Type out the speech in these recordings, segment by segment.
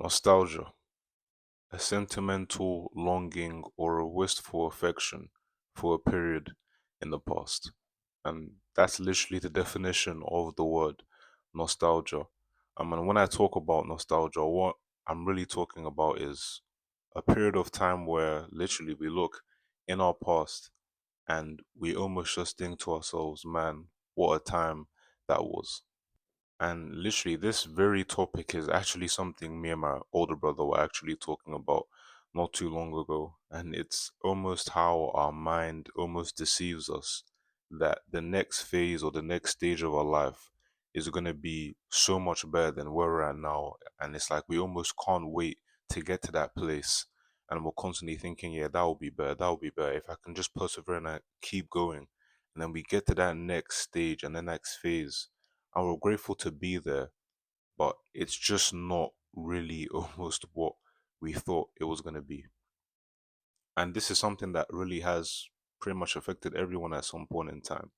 Nostalgia, a sentimental longing or a wistful affection for a period in the past. And that's literally the definition of the word nostalgia. And when I talk about nostalgia, what I'm really talking about is a period of time where literally we look in our past and we almost just think to ourselves, man, what a time that was. And literally, this very topic is actually something me and my older brother were actually talking about not too long ago. And it's almost how our mind almost deceives us that the next phase or the next stage of our life is going to be so much better than where we're at now. And it's like we almost can't wait to get to that place. And we're constantly thinking, yeah, that will be better. That will be better. If I can just persevere and I keep going. And then we get to that next stage and the next phase and we're grateful to be there, but it's just not really almost what we thought it was going to be. And this is something that really has pretty much affected everyone at some point in time.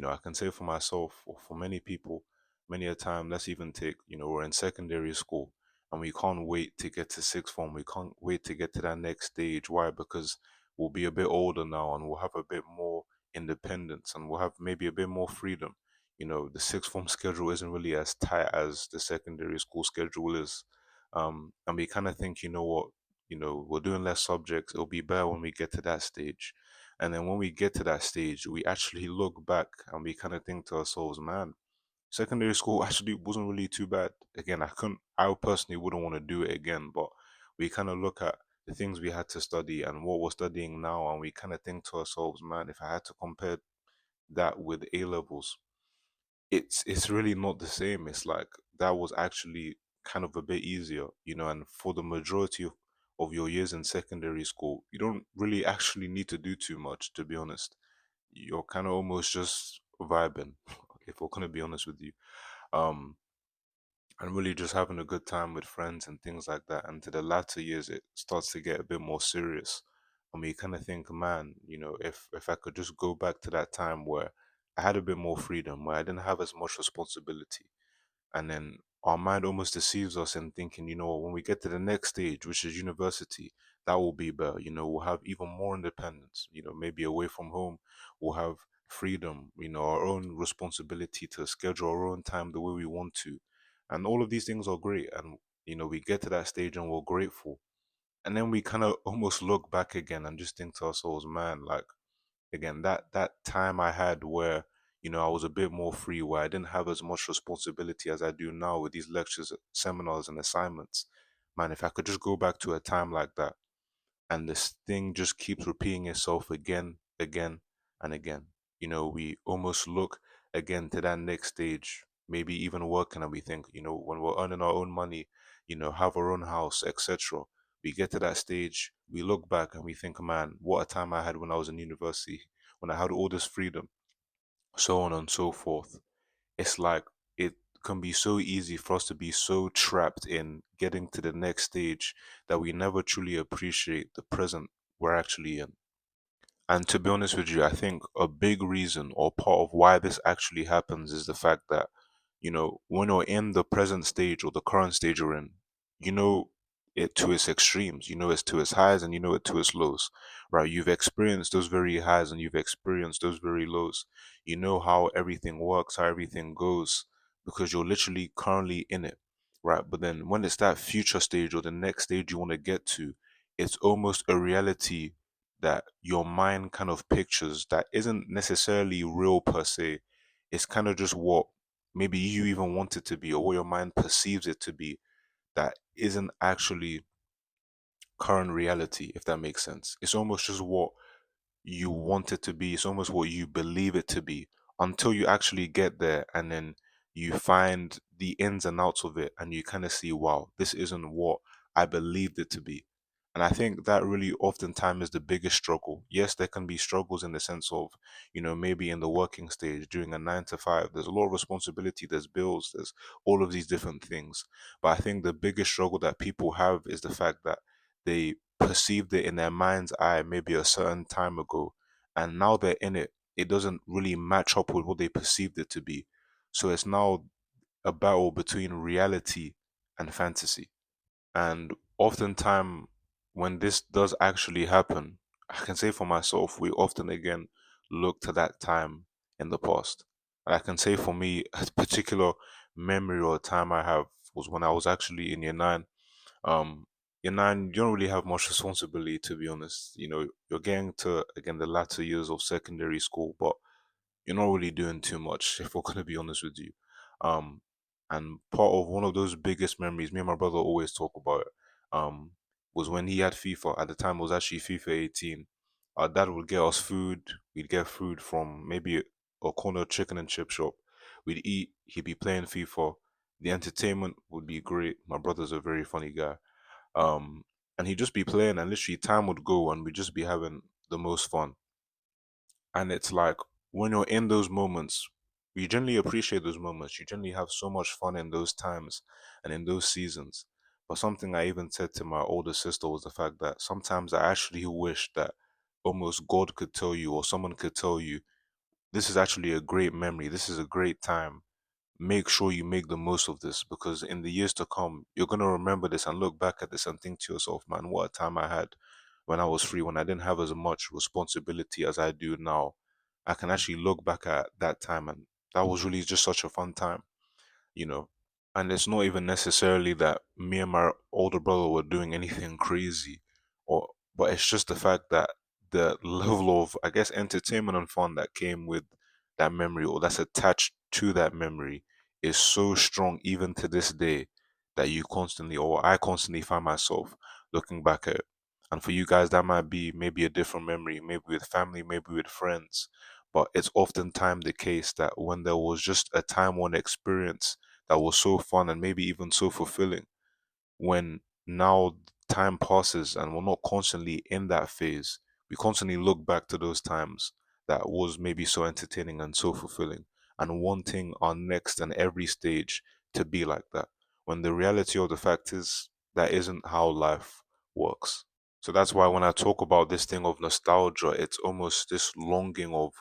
I can say for myself or for many people, many a time, let's even take, we're in secondary school and we can't wait to get to sixth form. We can't wait to get to that next stage. Why? Because we'll be a bit older now and we'll have a bit more independence and we'll have maybe a bit more freedom. The sixth form schedule isn't really as tight as the secondary school schedule is. And we kind of think, you know what, we're doing less subjects. It'll be better when we get to that stage and then when we get to that stage, we actually look back and we kind of think to ourselves, man, secondary school actually wasn't really too bad. Again, I personally wouldn't want to do it again, but we kind of look at the things we had to study and what we're studying now, and we kind of think to ourselves, man, if I had to compare that with A levels, it's really not the same. It's like that was actually kind of a bit easier, and for the majority of your years in secondary school, you don't really actually need to do too much, to be honest. You're kind of almost just vibing, if we're gonna be honest with you. Um, and really just having a good time with friends and things like that. And to the latter years, it starts to get a bit more serious. I mean, you kind of think, man, if I could just go back to that time where I had a bit more freedom, where I didn't have as much responsibility, and then our mind almost deceives us in thinking, when we get to the next stage, which is university, that will be better. We'll have even more independence, maybe away from home, we'll have freedom, our own responsibility to schedule our own time the way we want to. And all of these things are great. And, we get to that stage and we're grateful. And then we kind of almost look back again and just think to ourselves, man, like, again, that time I had where I was a bit more free, where I didn't have as much responsibility as I do now with these lectures, seminars, and assignments. Man, if I could just go back to a time like that, and this thing just keeps repeating itself again, again, and again. We almost look again to that next stage, maybe even working, and we think, when we're earning our own money, have our own house, etc. We get to that stage, we look back and we think, man, what a time I had when I was in university, when I had all this freedom, so on and so forth. It's like it can be so easy for us to be so trapped in getting to the next stage that we never truly appreciate the present we're actually in. And to be honest with you, I think a big reason or part of why this actually happens is the fact that, when you're in the present stage or the current stage you're in, you know it to its extremes, you know it to its highs and you know it to its lows, right? You've experienced those very highs and you've experienced those very lows. You know how everything works, how everything goes, because you're literally currently in it, right? But then when it's that future stage or the next stage you want to get to, it's almost a reality that your mind kind of pictures that isn't necessarily real per se. It's kind of just what maybe you even want it to be or what your mind perceives it to be that isn't actually current reality, if that makes sense. It's almost just what you want it to be. It's almost what you believe it to be until you actually get there and then you find the ins and outs of it and you kind of see, wow, this isn't what I believed it to be. And I think that really oftentimes is the biggest struggle. Yes, there can be struggles in the sense of, maybe in the working stage, doing a 9 to 5, there's a lot of responsibility, there's bills, there's all of these different things. But I think the biggest struggle that people have is the fact that they perceived it in their mind's eye maybe a certain time ago, and now they're in it. It doesn't really match up with what they perceived it to be. So it's now a battle between reality and fantasy. And oftentimes, when this does actually happen, I can say for myself, we often again look to that time in the past. And I can say for me, a particular memory or time I have was when I was actually in year nine. Um, Year nine, you don't really have much responsibility, to be honest. You know, you're getting to again the latter years of secondary school, but you're not really doing too much, if we're gonna be honest with you. Um, and part of one of those biggest memories, me and my brother always talk about it, was when he had FIFA. At the time, it was actually FIFA 18. Our dad would get us food. We'd get food from maybe a corner chicken and chip shop. We'd eat. He'd be playing FIFA. The entertainment would be great. My brother's a very funny guy. Um, and he'd just be playing, and literally time would go, and we'd just be having the most fun. And it's like when you're in those moments, you generally appreciate those moments. You generally have so much fun in those times and in those seasons. But something I even said to my older sister was the fact that sometimes I actually wish that almost God could tell you or someone could tell you, this is actually a great memory. This is a great time. Make sure you make the most of this because in the years to come, you're going to remember this and look back at this and think to yourself, man, what a time I had when I was free, when I didn't have as much responsibility as I do now. I can actually look back at that time and that was really just such a fun time, you know. And it's not even necessarily that me and my older brother were doing anything crazy, or but it's just the fact that the level of, I guess, entertainment and fun that came with that memory or that's attached to that memory is so strong even to this day that you constantly or I constantly find myself looking back at it. And for you guys, that might be maybe a different memory, maybe with family, maybe with friends. But it's oftentimes the case that when there was just a time one experience that was so fun and maybe even so fulfilling, when now time passes and we're not constantly in that phase, we constantly look back to those times that was maybe so entertaining and so fulfilling and wanting our next and every stage to be like that. When the reality of the fact is that isn't how life works. So that's why when I talk about this thing of nostalgia, it's almost this longing of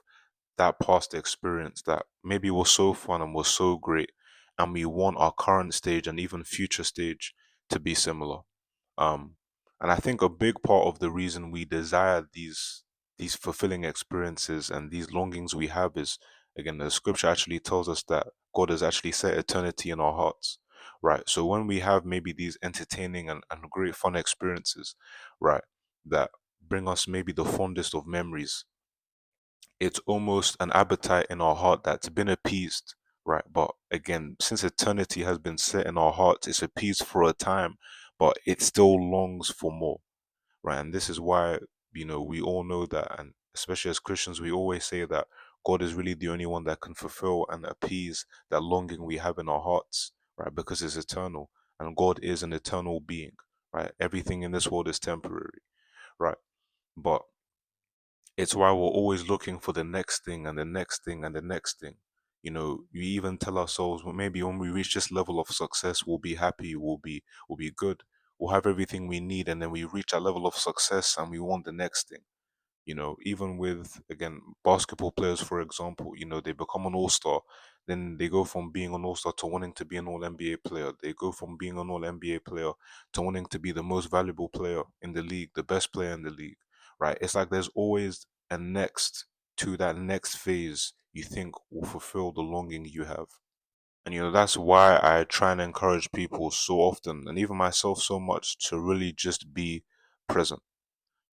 that past experience that maybe was so fun and was so great, and we want our current stage and even future stage to be similar. Um, and I think a big part of the reason we desire these fulfilling experiences and these longings we have is again the scripture actually tells us that God has actually set eternity in our hearts. Right. So when we have maybe these entertaining and great fun experiences, right, that bring us maybe the fondest of memories, it's almost an appetite in our heart that's been appeased, right? But again, since eternity has been set in our hearts, it's appeased for a time, but it still longs for more, right? And this is why, we all know that, and especially as Christians, we always say that God is really the only one that can fulfill and appease that longing we have in our hearts, right? Because it's eternal, and God is an eternal being, right? Everything in this world is temporary, right? But it's why we're always looking for the next thing and the next thing and the next thing. We even tell ourselves, well, maybe when we reach this level of success, we'll be happy, we'll be good, we'll have everything we need, and then we reach that level of success and we want the next thing. Even with again basketball players, for example, they become an all-star, then they go from being an all-star to wanting to be an all NBA player. They go from being an all NBA player to wanting to be the most valuable player in the league, the best player in the league, right? It's like there's always a next to that next phase you think will fulfill the longing you have. And that's why I try and encourage people so often, and even myself so much, to really just be present.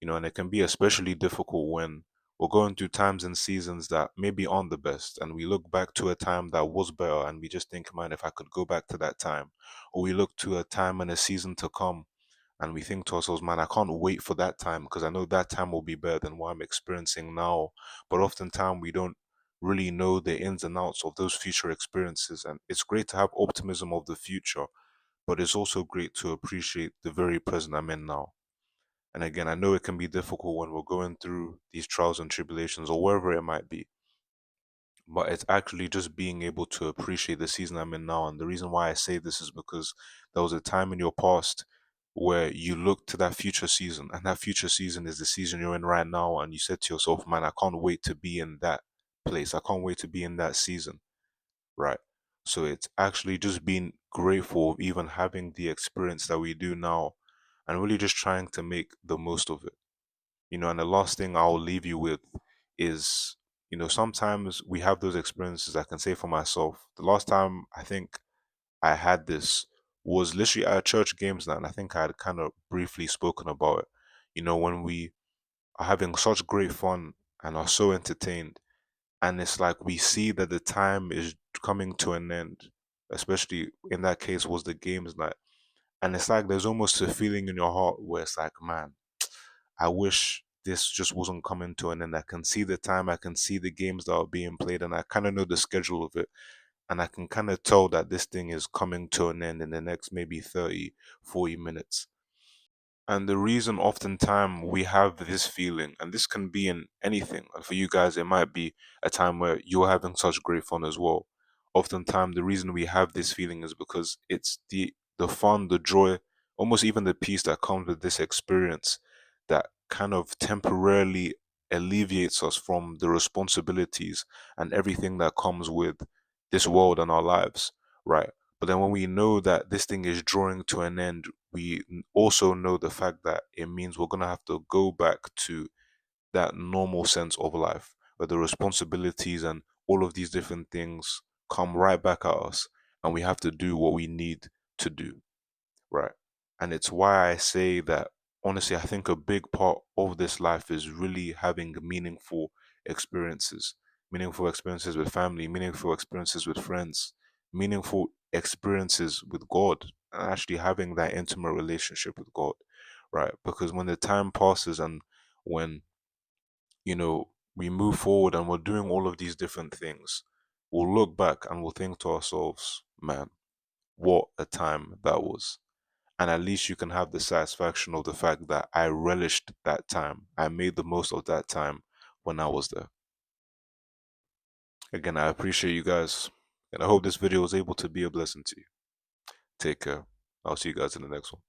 And it can be especially difficult when we're going through times and seasons that maybe aren't the best, and we look back to a time that was better, and we just think, man, if I could go back to that time, or we look to a time and a season to come, and we think to ourselves, man, I can't wait for that time because I know that time will be better than what I'm experiencing now. But oftentimes we don't really know the ins and outs of those future experiences, and it's great to have optimism of the future, but it's also great to appreciate the very present I'm in now. And again, I know it can be difficult when we're going through these trials and tribulations or wherever it might be. But it's actually just being able to appreciate the season I'm in now. And the reason why I say this is because there was a time in your past where you looked to that future season, and that future season is the season you're in right now. And you said to yourself, man, I can't wait to be in that place. I can't wait to be in that season. Right. So it's actually just being grateful of even having the experience that we do now and really just trying to make the most of it. And the last thing I'll leave you with is, sometimes we have those experiences. I can say for myself, the last time I think I had this was literally at a church games night, and I think I had kind of briefly spoken about it. When we are having such great fun and are so entertained, and it's like we see that the time is coming to an end, especially in that case was the games night. And it's like there's almost a feeling in your heart where it's like, man, I wish this just wasn't coming to an end. I can see the time, I can see the games that are being played, and I kind of know the schedule of it. And I can kind of tell that this thing is coming to an end in the next maybe 30, 40 minutes. And the reason oftentimes we have this feeling, and this can be in anything, and for you guys, it might be a time where you're having such great fun as well. Oftentimes, the reason we have this feeling is because it's the fun, the joy, almost even the peace that comes with this experience that kind of temporarily alleviates us from the responsibilities and everything that comes with this world and our lives, right? But then when we know that this thing is drawing to an end, we also know the fact that it means we're going to have to go back to that normal sense of life where the responsibilities and all of these different things come right back at us and we have to do what we need to do, right? And it's why I say that honestly, I think a big part of this life is really having meaningful experiences with family, meaningful experiences with friends, meaningful experiences with God, and actually having that intimate relationship with God, right? Because when the time passes and when, we move forward and we're doing all of these different things, we'll look back and we'll think to ourselves, man, what a time that was. And at least you can have the satisfaction of the fact that I relished that time. I made the most of that time when I was there. Again, I appreciate you guys, and I hope this video was able to be a blessing to you. Take care. I'll see you guys in the next one.